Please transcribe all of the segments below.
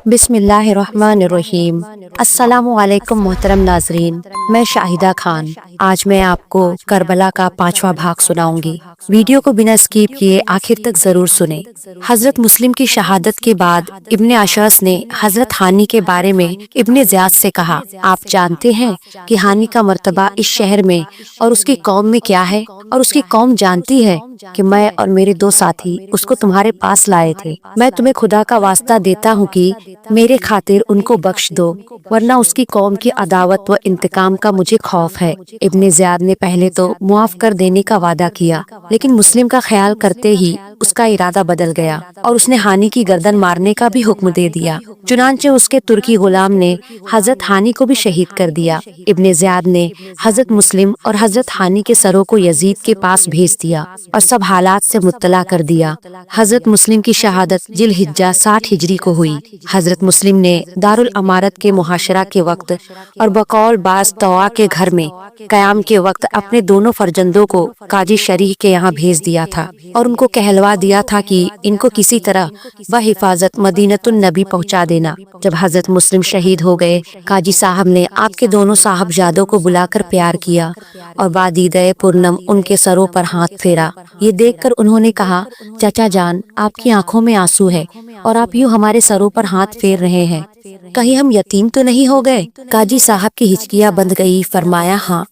بسم اللہ الرحمن الرحیم۔ السلام علیکم محترم ناظرین، میں شاہدہ خان آج میں آپ کو کربلا کا 5واں بھاگ سناؤں گی۔ ویڈیو کو بنا اسکیپ کیے آخر تک ضرور سنیں۔ حضرت مسلم کی شہادت کے بعد ابن اشعث نے حضرت ہانی کے بارے میں ابن زیاد سے کہا، آپ جانتے ہیں کہ ہانی کا مرتبہ اس شہر میں اور اس کی قوم میں کیا ہے، اور اس کی قوم جانتی ہے کہ میں اور میرے 2 ساتھی اس کو تمہارے پاس لائے تھے۔ میں تمہیں خدا کا واسطہ دیتا ہوں کہ میرے خاطر ان کو بخش دو، ورنہ اس کی قوم کی عداوت و انتقام کا مجھے خوف ہے۔ ابن زیاد نے پہلے تو معاف کر دینے کا وعدہ کیا، لیکن مسلم کا خیال کرتے ہی اس کا ارادہ بدل گیا اور اس نے ہانی کی گردن مارنے کا بھی حکم دے دیا۔ چنانچہ اس کے ترکی غلام نے حضرت ہانی کو بھی شہید کر دیا۔ ابن زیاد نے حضرت مسلم اور حضرت ہانی کے سروں کو یزید کے پاس بھیج دیا اور سب حالات سے مطلع کر دیا۔ حضرت مسلم کی شہادت ذی الحجہ 60 ہجری کو ہوئی۔ حضرت مسلم نے دارالامارت کے محاشرہ کے وقت اور بقول بعض طوا کے گھر میں قیام کے وقت اپنے دونوں فرزندوں کو قاضی شریح کے یہاں بھیج دیا تھا اور ان کو کہلوا دیا تھا کہ ان کو کسی طرح بحفاظت مدینۃ النبی پہنچا دینا۔ جب حضرت مسلم شہید ہو گئے، قاضی صاحب نے آپ کے دونوں صاحبزادوں کو بلا کر پیار کیا اور بادیدہ پرنم ان کے سروں پر ہاتھ پھیرا۔ یہ دیکھ کر انہوں نے کہا، چچا جان، آپ کی آنکھوں میں آنسو ہے اور آپ یوں ہمارے سروں پر ہاتھ پھیر رہے ہیں، کہیں ہم یتیم تو نہیں ہو گئے؟ قاضی صاحب کی ہچکیاں بند گئی، فرمایا، ہاں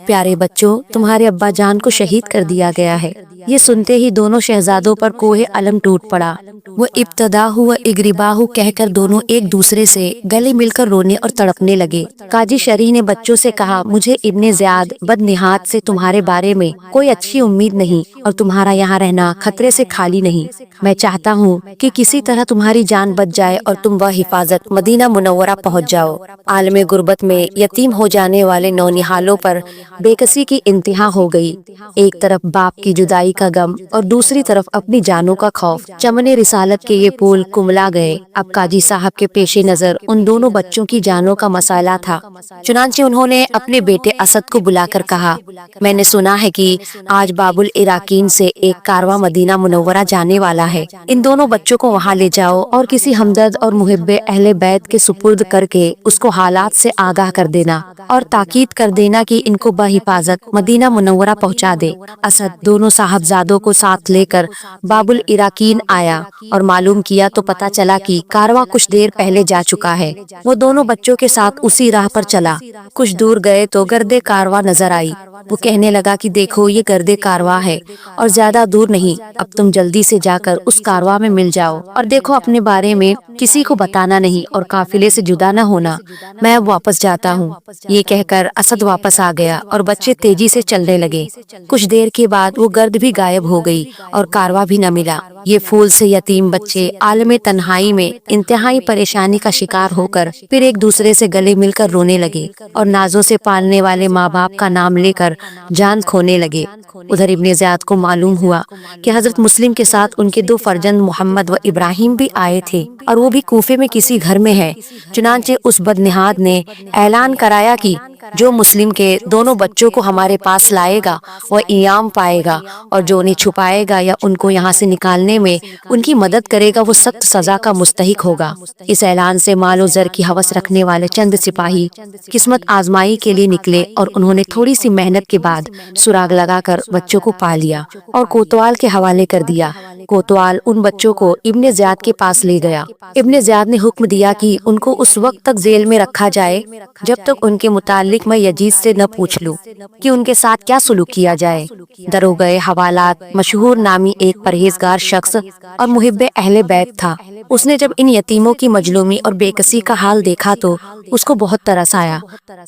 پیارے بچوں، تمہارے ابا جان کو شہید کر دیا گیا ہے۔ یہ سنتے ہی دونوں شہزادوں پر کوہ علم ٹوٹ پڑا۔ وہ ابتداء و اغرباء کہہ کر دونوں ایک دوسرے سے گلے مل کر رونے اور تڑپنے لگے۔ قاضی شریح نے بچوں سے کہا، مجھے ابن زیاد بدنہاد سے تمہارے بارے میں کوئی اچھی امید نہیں اور تمہارا یہاں رہنا خطرے سے خالی نہیں۔ میں چاہتا ہوں کہ کسی طرح تمہاری جان بچ جائے اور تم بحفاظت مدینہ منورہ پہنچ جاؤ۔ عالم غربت میں یتیم ہو جانے والے نونہالوں پر بے کسی کی انتہا ہو گئی۔ ایک طرف باپ کی جدائی کا غم اور دوسری طرف اپنی جانوں کا خوف۔ چمن رسالت کے یہ پھول کملا گئے۔ اب قاضی صاحب کے پیش نظر ان دونوں بچوں کی جانوں کا مسئلہ تھا۔ چنانچہ انہوں نے اپنے بیٹے اسد کو بلا کر کہا، میں نے سنا ہے کہ آج باب العراقین سے ایک کارواں مدینہ منورہ جانے والا ہے۔ ان دونوں بچوں کو وہاں لے جاؤ اور کسی ہمدرد اور محب اہل بیت کے سپرد کر کے اس کو حالات سے آگاہ کر دینا اور تاکید کر دینا کہ ان کو بحفاظت مدینہ منورہ پہنچا دے۔ اسد دونوں صاحبزادوں کو ساتھ لے کر باب العراقین آیا اور معلوم کیا تو پتہ چلا کہ کارواں کچھ دیر پہلے جا چکا ہے۔ وہ دونوں بچوں کے ساتھ اسی راہ پر چلا۔ کچھ دور گئے تو گردِ کارواں نظر آئی۔ وہ کہنے لگا کہ دیکھو، یہ گردِ کارواں ہے اور زیادہ دور نہیں، اب تم جلدی سے جا کر اس کارواں میں مل جاؤ اور دیکھو اپنے بارے میں کسی کو بتانا نہیں اور قافلے سے جدا نہ ہونا، میں اب واپس جاتا ہوں۔ یہ کہہ کر اسد واپس آ گیا اور بچے تیزی سے چلنے لگے۔ کچھ دیر کے بعد وہ گرد بھی غائب ہو گئی اور کارواں بھی نہ ملا۔ یہ پھول سے یتیم بچے عالم تنہائی میں انتہائی پریشانی کا شکار ہو کر پھر ایک دوسرے سے گلے مل کر رونے لگے اور نازوں سے پالنے والے ماں باپ کا نام لے کر جان کھونے لگے۔ ادھر ابن زیاد کو معلوم ہوا کہ حضرت مسلم کے ساتھ ان کے 2 فرزند محمد و ابراہیم بھی آئے تھے اور وہ بھی کوفے میں کسی گھر میں ہے۔ چنانچہ اس بدنہاد نے اعلان کرایا کہ جو مسلم کے دونوں بچوں کو ہمارے پاس لائے گا وہ انعام پائے گا، اور جو انہیں چھپائے گا یا ان کو یہاں سے نکالنے میں ان کی مدد کرے گا وہ سخت سزا کا مستحق ہوگا۔ اس اعلان سے مال و زر کی ہوس رکھنے والے چند سپاہی قسمت آزمائی کے لیے نکلے اور انہوں نے تھوڑی سی محنت کے بعد سراغ لگا کر بچوں کو پا لیا اور کوتوال کے حوالے کر دیا۔ کوتوال ان بچوں کو ابن زیاد کے پاس لے گیا۔ ابن زیاد نے حکم دیا کہ ان کو اس وقت تک ذیل میں رکھا جائے جب تک ان کے متعلق میں یزید سے نہ پوچھ لوں کہ ان کے ساتھ کیا سلوک کیا جائے۔ دروگئے حوالات مشہور نامی ایک پرہیزگار شخص اور محب اہل بیت تھا۔ اس نے جب ان یتیموں کی مظلومی اور بے کسی کا حال دیکھا تو اس کو بہت ترس آیا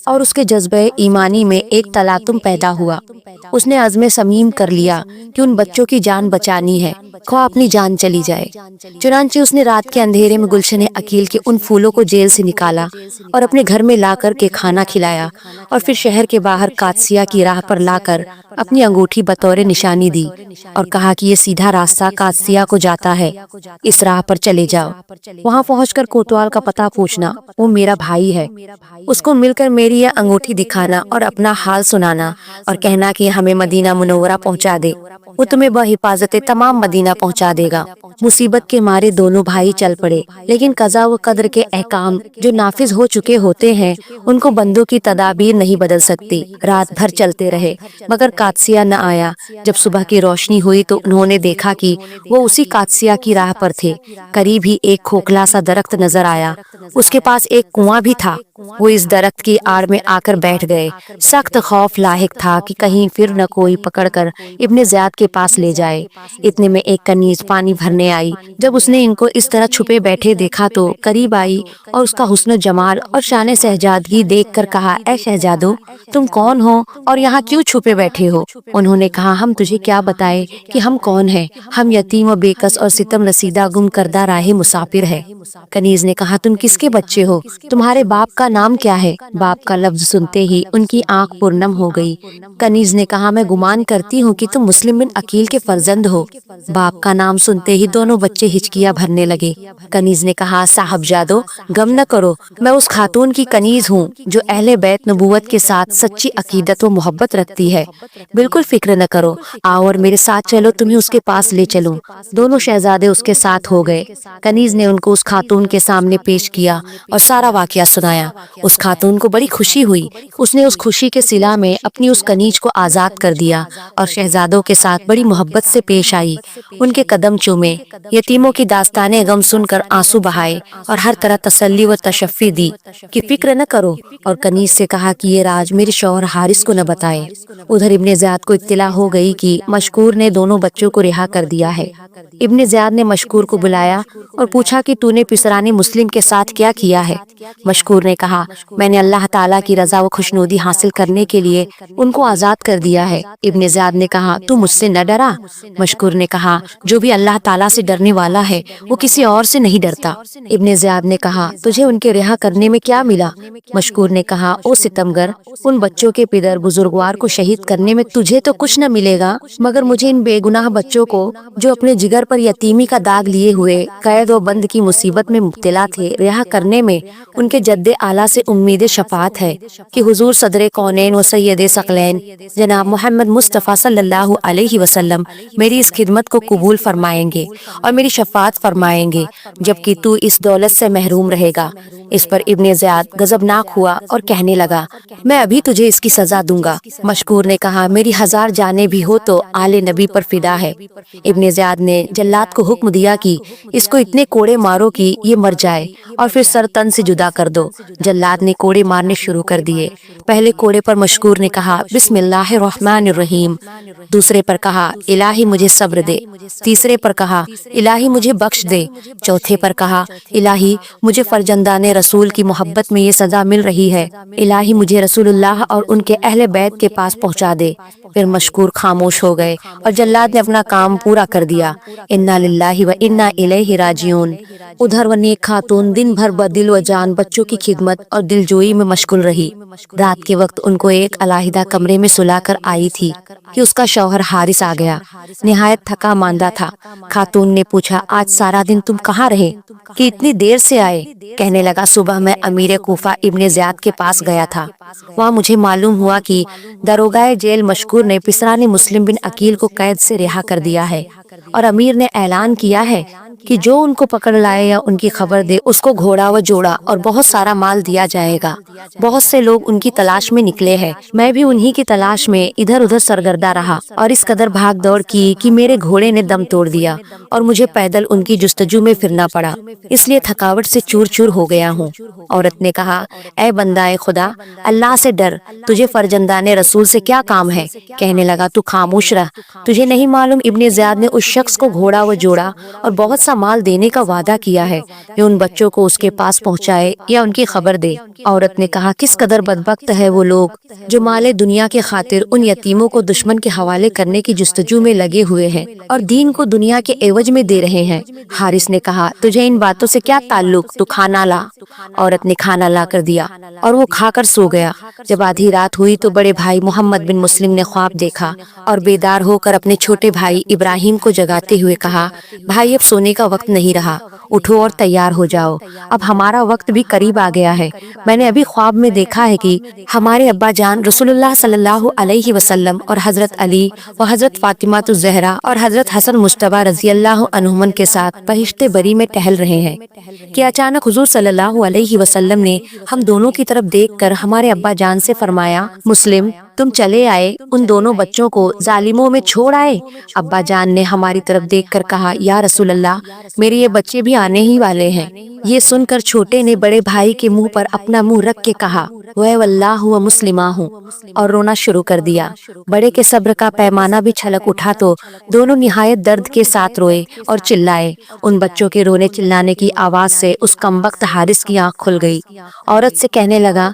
اور اس کے جذبہ ایمانی میں ایک تلاطم پیدا ہوا۔ اس نے عزم صمیم کر لیا کہ ان بچوں کی جان بچانی ہے، خواہ اپنی جان چلی جائے۔ چنانچہ اس نے رات کے اندھیرے میں گلشن عقیل کے ان پھولوں کو جیل سے نکالا اور اپنے گھر میں لا کر کے کھانا کھلایا اور پھر شہر کے باہر قادسیہ کی راہ پر لا کر اپنی انگوٹھی بطور نشانی دی اور کہا کہ یہ سیدھا راستہ قادسیہ کو جاتا ہے، اس راہ پر چلے جاؤ۔ وہاں پہنچ کر کوتوال کا پتہ پوچھنا، وہ میرا بھائی ہے، اس کو مل کر میری یہ انگوٹھی دکھانا اور اپنا حال سنانا اور کہنا کہ ہمیں مدینہ منورہ پہنچا دے، وہ تمہیں بحفاظت تمام مدینہ پہنچا دے گا۔ مصیبت کے مارے دونوں بھائی چل پڑے، لیکن قضا و قدر کے احکام جو نافذ ہو چکے ہوتے ہیں ان کو بندوں کی تدابیر نہیں بدل سکتی۔ رات بھر چلتے رہے مگر قادسیہ نہ آیا۔ جب صبح کی روشنی ہوئی تو انہوں نے دیکھا کہ وہ اسی قادسیہ کی راہ پر تھے۔ قریب ہی ایک کھوکھلا سا درخت نظر آیا، اس کے پاس ایک کنواں بھی تھا۔ وہ اس درخت کی آڑ میں آ کر بیٹھ گئے۔ سخت خوف لاحق تھا کہ کہیں پھر نہ کوئی پکڑ کر ابن زیاد کے پاس لے جائے۔ اتنے میں ایک کنیز پانی بھرنے آئی۔ جب اس نے ان کو اس طرح چھپے بیٹھے دیکھا تو قریب آئی اور اس کا حسن و جمال اور شان شہزادگی دیکھ کر کہا، اے شہزادو، تم کون ہو اور یہاں کیوں چھپے بیٹھے ہو؟ انہوں نے کہا، ہم تجھے کیا بتائے کہ ہم کون ہیں؟ ہم یتیم و بے کس اور ستم رسیدہ گم کردہ راہ مسافر ہے۔ کنیز نے کہا، تم کس کے بچے ہو؟ تمہارے باپ کا نام کیا ہے؟ باپ کا لفظ سنتے ہی ان کی آنکھ پرنم ہو گئی۔ کنیز نے کہا، میں گمان کرتی ہوں کہ تم مسلم بن عقیل کے فرزند ہو۔ باپ کا نام سنتے ہی دونوں بچے ہچکیاں بھرنے لگے۔ کنیز نے کہا، صاحبزادو، غم نہ کرو، میں اس خاتون کی کنیز ہوں جو اہل بیت نبوت کے ساتھ سچی عقیدت و محبت رکھتی ہے۔ بالکل فکر نہ کرو، آؤ اور میرے ساتھ چلو، تمہیں اس کے پاس لے چلوں۔ دونوں شہزادے اس کے ساتھ ہو گئے۔ کنیز نے ان کو اس خاتون کے سامنے پیش کیا اور سارا واقعہ سنایا۔ اس خاتون کو بڑی خوشی ہوئی۔ اس نے اس خوشی کے صلہ میں اپنی اس کنیز کو آزاد کر دیا اور شہزادوں کے ساتھ بڑی محبت سے پیش آئی، ان کے قدم چومے، یتیموں کی داستانیں غم سن کر آنسو بہائے اور ہر طرح تسلی و تشفی دی کہ فکر نہ کرو، اور کنیز سے کہا کہ یہ راز میرے شوہر حارث کو نہ بتائے۔ ادھر ابن زیاد کو اطلاع ہو گئی کہ مشکور نے دونوں بچوں کو رہا کر دیا ہے۔ ابن زیاد نے مشکور کو بلایا اور پوچھا کہ تو نے پسران مسلم کے ساتھ کیا کیا ہے؟ مشکور نے کہا، میں نے اللہ تعالیٰ کی رضا و خوشنودی حاصل کرنے کے لیے ان کو آزاد کر دیا ہے۔ ابن زیاد نے کہا، تو مجھ سے نہ ڈرا؟ مشکور نے کہا، جو بھی اللہ تعالیٰ سے ڈرنے والا ہے وہ کسی اور سے نہیں ڈرتا۔ ابن زیاد نے کہا، تجھے ان کے رہا کرنے میں کیا ملا؟ مشکور نے کہا، او ستمگر، ان بچوں کے پدر بزرگوار کو شہید کرنے میں تجھے تو کچھ نہ ملے گا، مگر مجھے ان بے گناہ بچوں کو جو اپنے جگر پر یتیمی کا داغ لیے ہوئے قید و بند کی مصیبت میں مبتلا تھے رہا کرنے میں ان کے جد اعلیٰ سے امید شفاعت ہے کہ حضور صدر کونین و سید ثقلین جناب محمد مصطفیٰ صلی اللہ علیہ وسلم میری اس خدمت کو قبول فرمائیں گے اور میری شفاعت فرمائیں گے، جبکہ تو اس دولت سے محروم رہے گا۔ اس پر ابن زیاد غضبناک ہوا اور کہنے لگا، میں ابھی تجھے اس کی سزا دوں گا۔ مشکور نے کہا، میری 1000 جانیں بھی ہو تو آل نبی پر فدا ہے۔ ابن زیاد نے جلاد کو حکم دیا کہ اس کو اتنے کوڑے مارو کہ یہ مر جائے اور پھر سر تن سے جدا کر دو۔ جلاد نے کوڑے مارنے شروع کر دیے۔ پہلے کوڑے پر مشکور نے کہا، بسم اللہ الرحمن الرحیم، دوسرے پر کہا، الہی مجھے صبر دے، تیسرے پر کہا، الہی مجھے بخش دے، چوتھے پر کہا، الہی مجھے فرزندان رسول کی محبت میں یہ سزا مل رہی ہے، الہی مجھے رسول اللہ اور ان کے اہل بیت کے پاس پہنچا دے۔ پھر مشکور خاموش ہو گئے اور جلاد نے اپنا کام پورا کر دیا۔ انا للہ و انا الیہ راجعون۔ ادھر وہ نیک خاتون دن بھر بدل و جان بچوں کی خدمت اور دلجوئی میں مشغول رہی۔ رات کے وقت ان کو ایک علیحدہ کمرے میں سلا کر آئی تھی کہ اس کا شوہر حارث آ گیا، نہایت تھکا ماندہ تھا۔ خاتون نے پوچھا، آج سارا دن تم کہاں رہے کہ اتنی دیر سے آئے؟ کہنے لگا، صبح میں امیر کوفہ ابن زیاد کے پاس گیا تھا، وہاں مجھے معلوم ہوا کہ داروغہ جیل مشکور نے پسران مسلم بن عقیل کو قید سے رہا کر دیا ہے، اور امیر نے اعلان کیا ہے کہ جو ان کو پکڑ لائے یا ان کی خبر دے اس کو گھوڑا و جوڑا اور بہت سارا مال دیا جائے گا۔ بہت سے لوگ ان کی تلاش میں نکلے ہیں، میں بھی انہی کی تلاش میں ادھر ادھر سرگردہ رہا اور اس قدر بھاگ دوڑ کی کہ میرے گھوڑے نے دم توڑ دیا اور مجھے پیدل ان کی جستجو میں پھرنا پڑا، اس لیے تھکاوٹ سے چور چور ہو گیا ہوں۔ عورت نے کہا، اے بندہ خدا، اللہ سے ڈر، تجھے فرزندان رسول سے کیا کام ہے؟ کہنے لگا، تو خاموش رہ، تجھے نہیں معلوم ابن زیاد نے اس شخص کو گھوڑا و جوڑا اور بہت سا مال دینے کا وعدہ کیا ہے کہ ان بچوں کو اس کے پاس پہنچائے یا ان کی خبر دے۔ عورت نے کہا، کس قدر بدبخت ہے وہ لوگ جو مال دنیا کے خاطر ان یتیموں کو دشمن کے حوالے کرنے کی جستجو میں لگے ہوئے ہیں اور دین کو دنیا کے عوض میں دے رہے ہیں۔ حارث نے کہا، تجھے ان باتوں سے کیا تعلق، تو کھانا لا۔ عورت عورت نے کھانا لا کر دیا اور وہ کھا کر سو گیا۔ جب آدھی رات ہوئی تو بڑے بھائی محمد بن مسلم نے خواب دیکھا اور بیدار ہو کر اپنے چھوٹے بھائی ابراہیم کو جگاتے ہوئے کہا، بھائی اب سونے کا وقت نہیں رہا، اٹھو اور تیار ہو جاؤ، اب ہمارا وقت بھی قریب آ گیا ہے۔ میں نے ابھی خواب میں دیکھا ہے کہ ہمارے ابا جان رسول اللہ صلی اللہ علیہ وسلم اور حضرت علی و حضرت فاطمہ الزہرا اور حضرت حسن مجتبی رضی اللہ عنہم کے ساتھ بہشت بری میں ٹہل رہے ہیں کہ اچانک حضور صلی اللہ علیہ وسلم نے ہم دونوں کی طرف دیکھ کر ہمارے ابا جان سے فرمایا، مسلم تم چلے آئے ان دونوں بچوں کو ظالموں میں چھوڑ آئے؟ ابا جان نے ہماری طرف دیکھ کر کہا، یا رسول اللہ میرے یہ بچے بھی آنے ہی والے ہیں۔ یہ سن کر چھوٹے نے بڑے بھائی کے منہ پر اپنا منہ رکھ کے کہا، وے واللہ و مسلمہ ہوں، اور رونا شروع کر دیا۔ بڑے کے صبر کا پیمانہ بھی چھلک اٹھا تو دونوں نہایت درد کے ساتھ روئے اور چلائے۔ ان بچوں کے رونے چلانے کی آواز سے اس کمبخت حارث کی آنکھ کھل گئی۔ عورت سے کہنے لگا،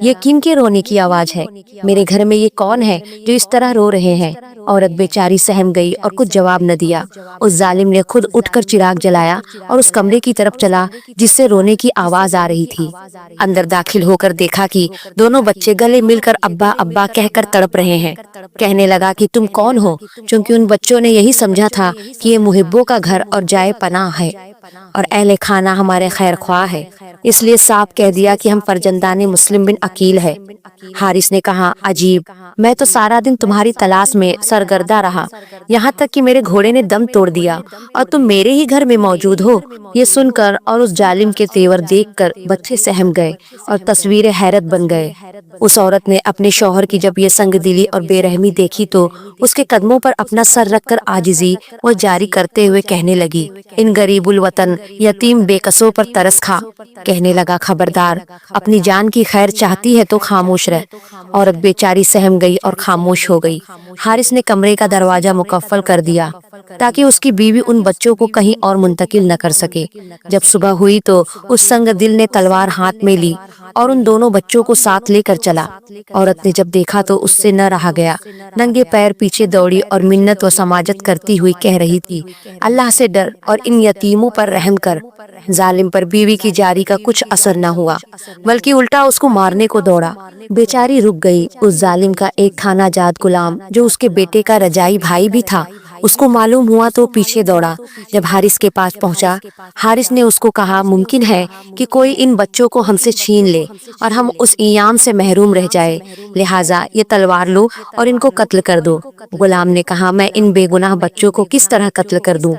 یہ کن کے رونے کی آواز ہے؟ میرے گھر میں یہ کون ہے جو اس طرح رو رہے ہیں؟ عورت بیچاری سہم گئی اور کچھ جواب نہ دیا۔ اس ظالم نے خود اٹھ کر چراغ جلایا اور اس کمرے کی طرف چلا جس سے رونے کی آواز آ رہی تھی۔ اندر داخل ہو کر دیکھا کہ دونوں بچے گلے مل کر ابا ابا کہہ کر تڑپ رہے ہیں۔ کہنے لگا کہ تم کون ہو؟ چونکہ ان بچوں نے یہی سمجھا تھا کہ یہ محبوں کا گھر اور جائے پناہ ہے اور اہل خانہ ہمارے خیر خواہ ہے، اس لیے صاف کہہ دیا کہ ہم فرزندان مسلم بن عقیل ہے۔ حارث نے کہا، عجیب، میں تو سارا دن تمہاری تلاش میں سرگردہ رہا، یہاں تک کہ میرے گھوڑے نے دم توڑ دیا اور تم میرے ہی گھر میں موجود ہو۔ یہ سن کر اور اس ظالم کے تیور دیکھ کر بچے سہم گئے اور تصویر حیرت بن گئے۔ اس عورت نے اپنے شوہر کی جب یہ سنگ دلی اور بے رحمی دیکھی تو اس کے قدموں پر اپنا سر رکھ کر عاجزی وہ جاری کرتے ہوئے کہنے لگی، ان غریب الوطن یتیم بے کسوں پر ترس کھا۔ کہنے لگا، خبردار، اپنی جان کی خیر چاہتی ہے تو خاموش رہ۔ عورت بیچاری سہم گئی اور خاموش ہو گئی۔ حارث نے کمرے کا دروازہ مقفل کر دیا تاکہ اس کی بیوی ان بچوں کو کہیں اور منتقل نہ کر سکے۔ جب صبح ہوئی تو اس سنگ دل نے تلوار ہاتھ میں لی اور ان دونوں بچوں کو ساتھ لے کر چلا۔ عورت نے جب دیکھا تو اس سے نہ رہا گیا، ننگے پیر پیچھے دوڑی اور منت و سماجت کرتی ہوئی کہہ رہی تھی، اللہ سے ڈر اور ان یتیموں پر رحم کر۔ ظالم پر بیوی کی جاری کا کچھ اثر نہ ہوا بلکہ الٹا اس کو مارنے کو دوڑا۔ بیچاری رک گئی۔ اس ظالم کا ایک تھانہ جات غلام جو اس کے بیٹے کا رجائی بھائی بھی تھا، اس کو معلوم ہوا تو پیچھے دوڑا۔ جب حارث کے پاس پہنچا، حارث نے اس کو کہا، ممکن ہے کہ کوئی ان بچوں کو ہم سے چھین لے اور ہم اس ایام سے محروم رہ جائے، لہٰذا یہ تلوار لو اور ان کو قتل کر دو۔ غلام نے کہا، میں ان بے گناہ بچوں کو کس طرح قتل کر دوں؟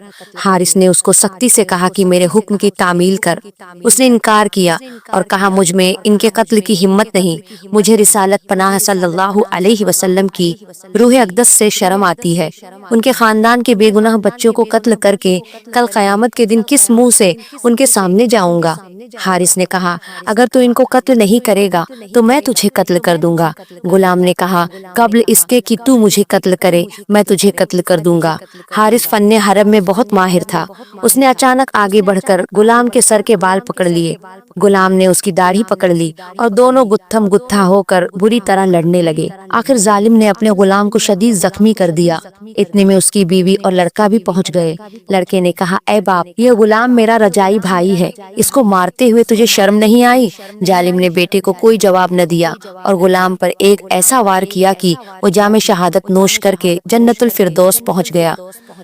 حارث نے اس کو سختی سے کہا کہ میرے حکم کی تعمیل کر۔ اس نے انکار کیا اور کہا، مجھ میں ان کے قتل کی ہمت نہیں، مجھے رسالت پناہ صلی اللہ علیہ وسلم کی روح اقدس سے شرم آتی ہے۔ ان کے خاندان کے بے گناہ بچوں کو قتل کر کے کل قیامت کے دن کس منہ سے ان کے سامنے جاؤں گا؟ حارث نے کہا، اگر تو ان کو قتل نہیں کرے گا تو میں تجھے قتل کر دوں گا۔ غلام نے کہا، قبل اس کے کہ تو مجھے قتل کرے میں تجھے قتل کر دوں گا۔ حارث فن حرب میں بہت ماہر تھا۔ اس نے اچانک آگے بڑھ کر غلام کے سر کے بال پکڑ لیے۔ غلام نے اس کی داڑھی پکڑ لی اور دونوں گتھم گتھا ہو کر بری طرح لڑنے لگے۔ آخر ظالم نے اپنے غلام کو شدید زخمی کر دیا۔ اتنے میں اس کی بیوی اور لڑکا بھی پہنچ گئے۔ لڑکے نے کہا، اے باپ، یہ غلام میرا رجائی بھائی ہے، اس کو مارتے ہوئے تجھے شرم نہیں آئی؟ ظالم نے بیٹے کو کوئی جواب نہ دیا اور غلام پر ایک ایسا وار کیا کہ وہ جام شہادت نوش کر کے جنت الفردوس پہنچ گیا۔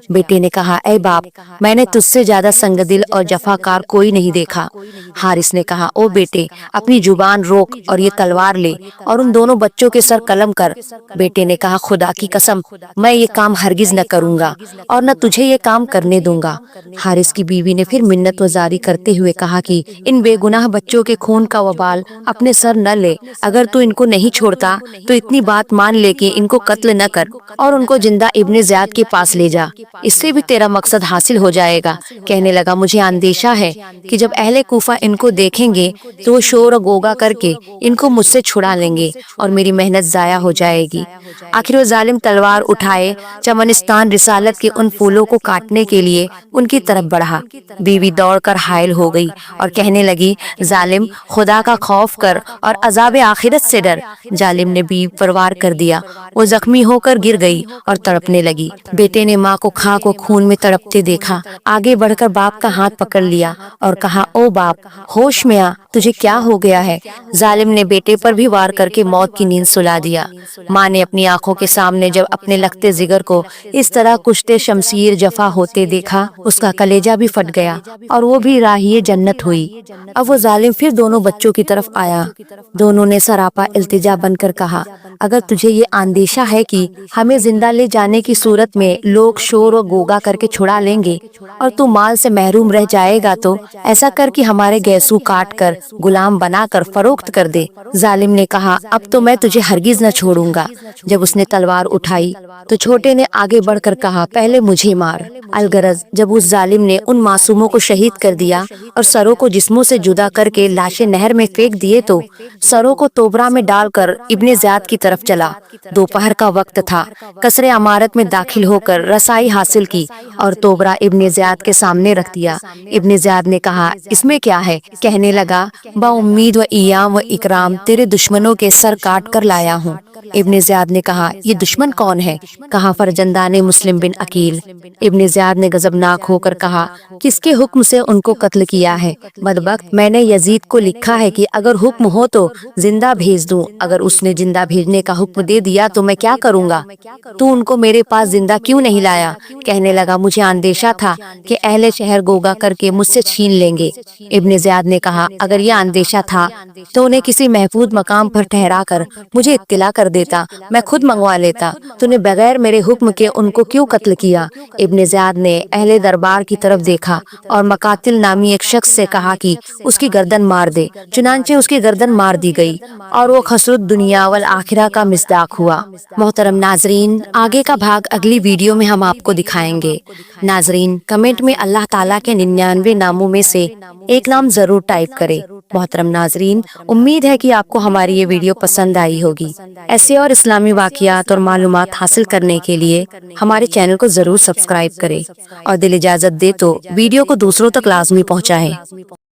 بیٹے نے کہا، اے باپ، میں نے تجھ سے زیادہ سنگ دل اور جفاکار کوئی نہیں دیکھا۔ حارث نے کہا، او بیٹے، اپنی زبان روک اور یہ تلوار لے اور ان دونوں بچوں کے سر قلم کر۔ بیٹے نے کہا، خدا کی قسم، میں یہ کام ہرگز نہ کروں گا اور نہ تجھے یہ کام کرنے دوں گا۔ حارث کی بیوی نے پھر منت وزاری کرتے ہوئے کہا کہ ان بے گناہ بچوں کے خون کا وبال اپنے سر نہ لے، اگر تو ان کو نہیں چھوڑتا تو اتنی بات مان لے کہ ان کو قتل نہ کر اور ان کو زندہ ابن زیاد کے پاس لے جا، اس سے بھی تیرا مقصد حاصل ہو جائے گا۔ کہنے لگا، مجھے اندیشہ ہے کہ جب اہل کوفہ ان کو دیکھیں گے تو وہ شور و غوغا کر کے ان کو مجھ سے چھڑا لیں گے اور میری محنت ضائع ہو جائے گی۔ آخر وہ ظالم تلوار اٹھائے چمنستان رسالت کے ان پھولوں کو کاٹنے کے لیے ان کی طرف بڑھا۔ بیوی دوڑ کر حائل ہو گئی اور کہنے لگی، ظالم، خدا کا خوف کر اور عذاب آخرت سے ڈر۔ ظالم نے بیوی پر وار کر دیا، وہ زخمی ہو کر گر گئی اور تڑپنے لگی۔ بیٹے نے ماں کو خاک و خون میں تڑپتے دیکھا، آگے بڑھ کر باپ کا ہاتھ پکڑ لیا اور کہا، او باپ، ہوش میں آ، تجھے کیا ہو گیا ہے؟ ظالم نے بیٹے پر بھی وار کر کے موت کی نیند سلا دیا۔ ماں نے اپنی آنکھوں کے سامنے جب اپنے لگتے جگر کو اس طرح کشتے شمشیر جفا ہوتے دیکھا، اس کا کلیجہ بھی پھٹ گیا اور وہ بھی راہی جنت ہوئی۔ اب وہ ظالم پھر دونوں بچوں کی طرف آیا۔ دونوں نے سراپا التجا بن کر کہا، اگر تجھے یہ اندیشہ ہے کہ ہمیں زندہ لے جانے کی صورت میں لوگ شور و گوگا کر کے چھڑا لیں گے اور تو مال سے محروم رہ جائے گا، تو ایسا کر کہ ہمارے گیسو کاٹ کر غلام بنا کر فروخت کر دے۔ ظالم نے کہا، اب تو میں تجھے ہرگز نہ چھوڑوں گا۔ جب اس نے تلوار اٹھائی تو چھوٹے نے آگے بڑھ کر کہا، پہلے مجھے مار۔ الغرض جب اس ظالم نے ان معصوموں کو شہید کر دیا اور سروں کو جسموں سے جدا کر کے لاشیں نہر میں پھینک دیے تو سروں کو توبرا میں ڈال کر ابن زیاد کی طرف چلا۔ دوپہر کا وقت تھا۔ قصر عمارت میں داخل ہو کر رسائی حاصل کی اور توبرا ابن زیاد کے سامنے رکھ دیا۔ ابن زیاد نے کہا، اس میں کیا ہے؟ کہنے لگا، با امید و ایام و اکرام تیرے دشمنوں کے سر کاٹ کر لایا ہوں۔ ابن زیاد نے کہا، یہ دشمن کون ہے؟ کہا، فرزندان مسلم بن عقیل۔ ابن زیاد نے غضبناک ہو کر کہا، کس کے حکم سے ان کو قتل کیا ہے؟ بدبخت، میں نے یزید کو لکھا ہے کہ اگر حکم ہو تو زندہ بھیج دوں، اگر اس نے زندہ بھیجنے کا حکم دے دیا تو میں کیا کروں گا؟ تو ان کو میرے پاس زندہ کیوں نہیں لایا؟ کہنے لگا، مجھے اندیشہ تھا کہ اہل شہر گوگا کر کے مجھ سے چھین لیں گے۔ ابن زیاد نے کہا، اگر یہ اندیشہ تھا تو انہیں کسی محفوظ مقام پر ٹھہرا کر مجھے اطلاع کر دیتا، میں خود منگوا لیتا۔ تو نے بغیر میرے حکم کے ان کو کیوں قتل کیا؟ ابن زیاد نے اہل دربار کی طرف دیکھا اور مقاتل نامی ایک شخص سے کہا کہ اس کی گردن مار دے۔ چنانچہ اس کی گردن مار دی گئی اور وہ خسرت دنیا والآخرہ کا مصداق ہوا۔ محترم ناظرین، آگے کا بھاگ اگلی ویڈیو میں ہم آپ کو دکھائیں گے۔ ناظرین، کمنٹ میں اللہ تعالیٰ کے 99 ناموں میں سے ایک نام ضرور ٹائپ کریں۔ محترم ناظرین، امید ہے کہ آپ کو ہماری یہ ویڈیو پسند آئی ہوگی۔ ایسے اور اسلامی واقعات اور معلومات حاصل کرنے کے لیے ہمارے چینل کو ضرور سبسکرائب کریں اور دل اجازت دے تو ویڈیو کو دوسروں تک لازمی پہنچائیں۔